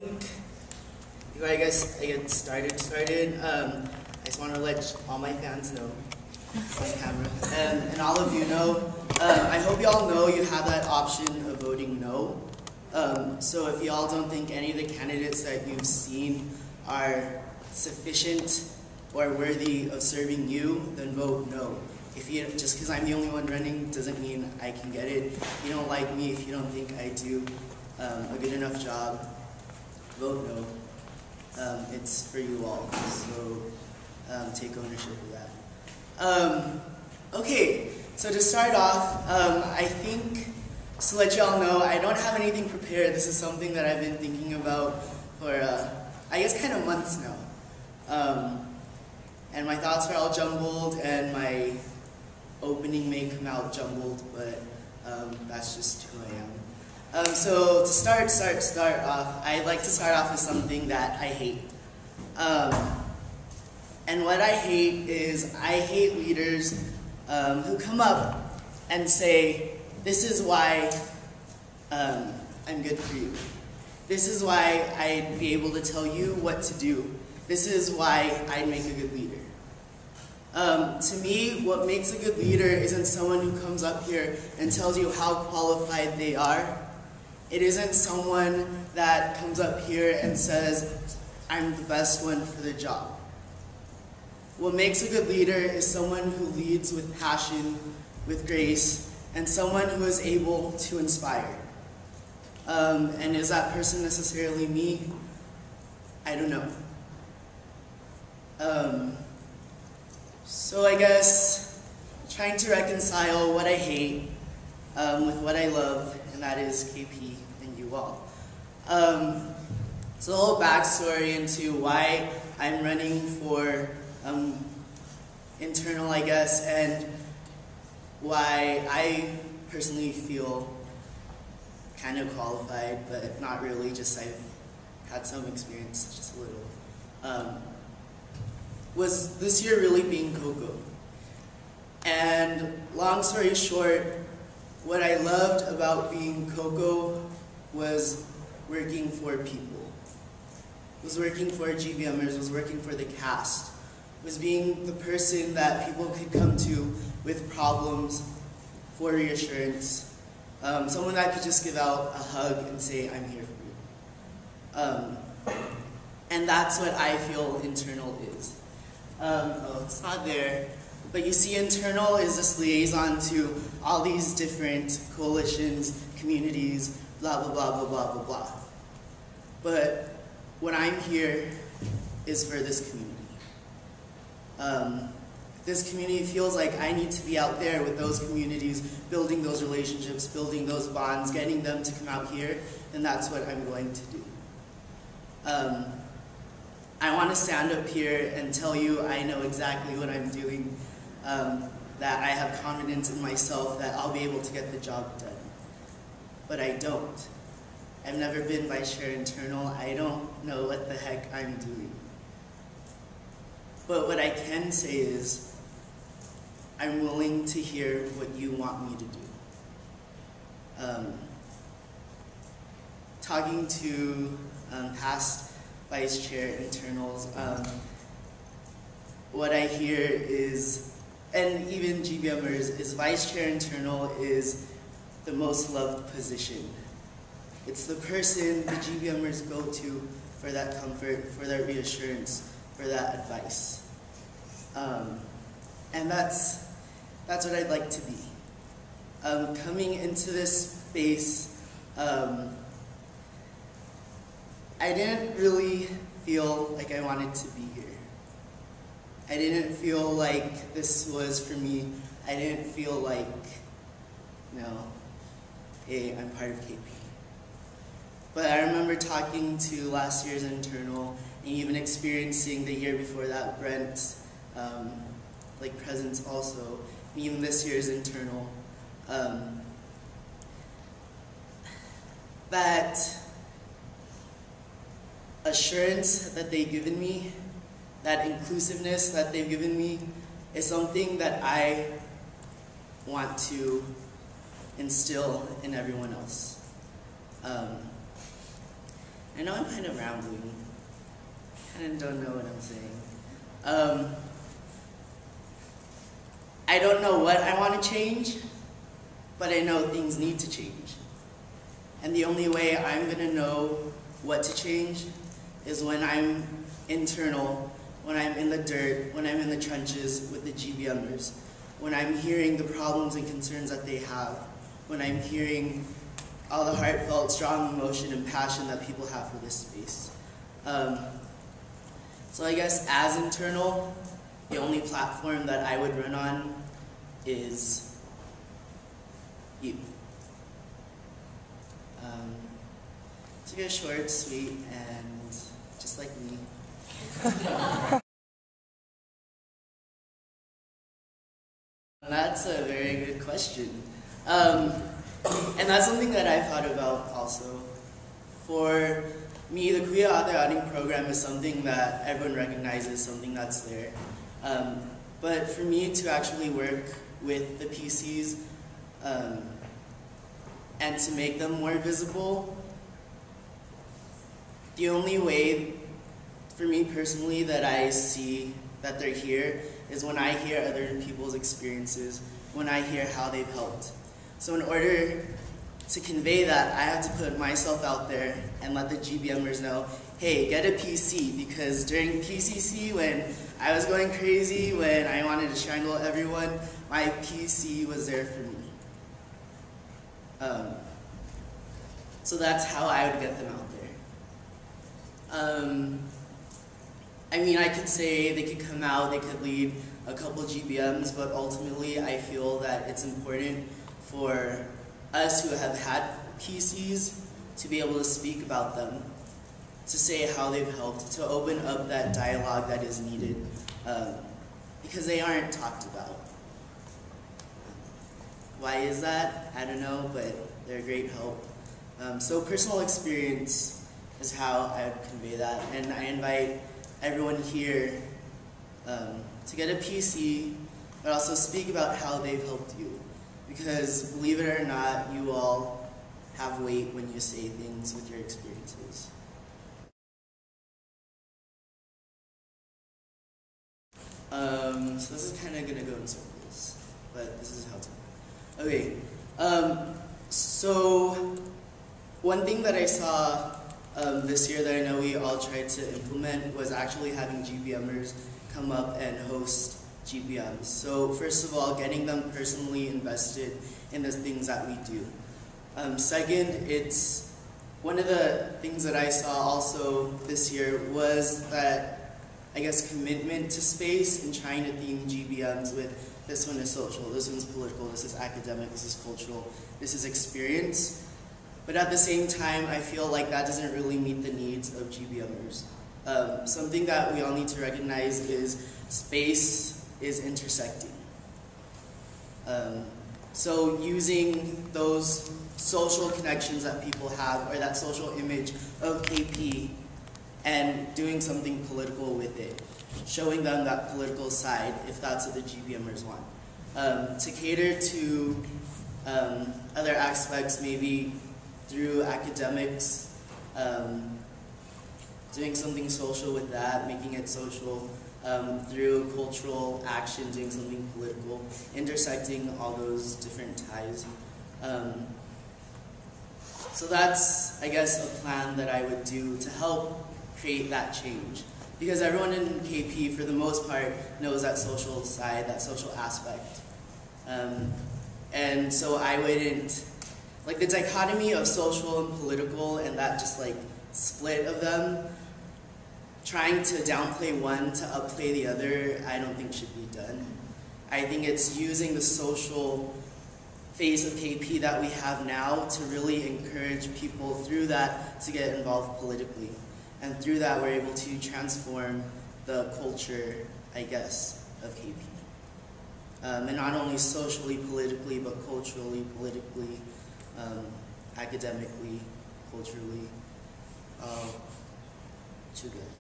Before I guess I get started, I just want to let all my fans know on camera, and all of you know, I hope you all know you have that option of voting no. So if y'all don't think any of the candidates that you've seen are sufficient or worthy of serving you, then vote no. If you, just because I'm the only one running doesn't mean I can get it. If you don't like me, if you don't think I do a good enough job, vote no. It's for you all, so take ownership of that. Okay, so to start off, I think, just to let you all know, I don't have anything prepared. This is something that I've been thinking about for, I guess, kind of months now. And my thoughts are all jumbled, and my opening may come out jumbled, but that's just who I am. So to start off, I'd like to start off with something that I hate. And what I hate is I hate leaders who come up and say, this is why I'm good for you. This is why I'd be able to tell you what to do. This is why I'd make a good leader. To me, what makes a good leader isn't someone who comes up here and tells you how qualified they are. It isn't someone that comes up here and says, I'm the best one for the job. What makes a good leader is someone who leads with passion, with grace, and someone who is able to inspire. And is that person necessarily me? I don't know. So I guess trying to reconcile what I hate with what I love, and that is KP and you all. So a little backstory into why I'm running for internal, I guess, and why I personally feel kind of qualified, but not really, just I've had some experience, just a little. Was this year really being Coco. And long story short, what I loved about being Coco was working for people. Was working for GBMers, was working for the cast. Was being the person that people could come to with problems, for reassurance. Someone that could just give out a hug and say, I'm here for you. And that's what I feel internal is. Oh, it's not there. But you see, internal is this liaison to all these different coalitions, communities, blah, blah, blah, blah, blah, blah, blah. But what I'm here is for this community. This community feels like I need to be out there with those communities, building those relationships, building those bonds, getting them to come out here, and that's what I'm going to do. I want to stand up here and tell you I know exactly what I'm doing, that I have confidence in myself, that I'll be able to get the job done. But I don't. I've never been vice chair internal. I don't know what the heck I'm doing. But what I can say is, I'm willing to hear what you want me to do. Talking to past vice chair internals, what I hear is, and even GBMers, is vice chair internal is the most loved position. It's the person the GBMers go to for that comfort, for that reassurance, for that advice. And that's what I'd like to be. Coming into this space, I didn't really feel like I wanted to be here. I didn't feel like this was for me. I didn't feel like, hey, I'm part of KP. But I remember talking to last year's internal, and even experiencing the year before that, Brent, presence also, and even this year's internal, that assurance that they've given me, that inclusiveness that they've given me, is something that I want to instill in everyone else. I know I'm kind of rambling. Kind of don't know what I'm saying. I don't know what I want to change, but I know things need to change. And the only way I'm going to know what to change is when I'm internal, when I'm in the dirt, when I'm in the trenches with the GBMers, when I'm hearing the problems and concerns that they have, when I'm hearing all the heartfelt, strong emotion and passion that people have for this space. So I guess as internal, the only platform that I would run on is you. To get short, sweet, and just like me. That's a very good question. And that's something that I've thought about also. For me, the Kuya Ate Ating program is something that everyone recognizes, something that's there. But for me to actually work with the PCs and to make them more visible, the only way for me personally that I see that they're here is when I hear other people's experiences, when I hear how they've helped. So in order to convey that, I have to put myself out there and let the GBMers know, hey, get a PC, because during PCC, when I was going crazy, when I wanted to strangle everyone, my PC was there for me. So that's how I would get them out there. I mean, I could say they could come out, they could lead a couple GBMs, but ultimately I feel that it's important for us who have had PCs to be able to speak about them, to say how they've helped, to open up that dialogue that is needed, because they aren't talked about. Why is that? I don't know, but they're a great help. So personal experience is how I would convey that, and I invite everyone here to get a PC, but also speak about how they've helped you. Because believe it or not, you all have weight when you say things with your experiences. So this is kind of going to go in circles, but this is how to. Okay, so one thing that I saw this year that I know we all tried to implement was actually having GBMers come up and host GBMs. So first of all, getting them personally invested in the things that we do. Second, it's one of the things that I saw also this year was that, I guess, commitment to space and trying to theme GBMs with this one is social, this one's political, this is academic, this is cultural, this is experience. But at the same time, I feel like that doesn't really meet the needs of GBMers. Something that we all need to recognize is space is intersecting. So using those social connections that people have, or that social image of KP, and doing something political with it, showing them that political side, if that's what the GBMers want. To cater to other aspects, maybe through academics, doing something social with that, making it social, through cultural action, doing something political, intersecting all those different ties. So that's, I guess, a plan that I would do to help create that change. Because everyone in KP, for the most part, knows that social side, that social aspect. And so I wouldn't, like the dichotomy of social and political and that just like split of them, trying to downplay one to upplay the other, I don't think should be done. I think it's using the social phase of KP that we have now to really encourage people through that to get involved politically. And through that, we're able to transform the culture, I guess, of KP. And not only socially, politically, but culturally, politically, academically, culturally, too good.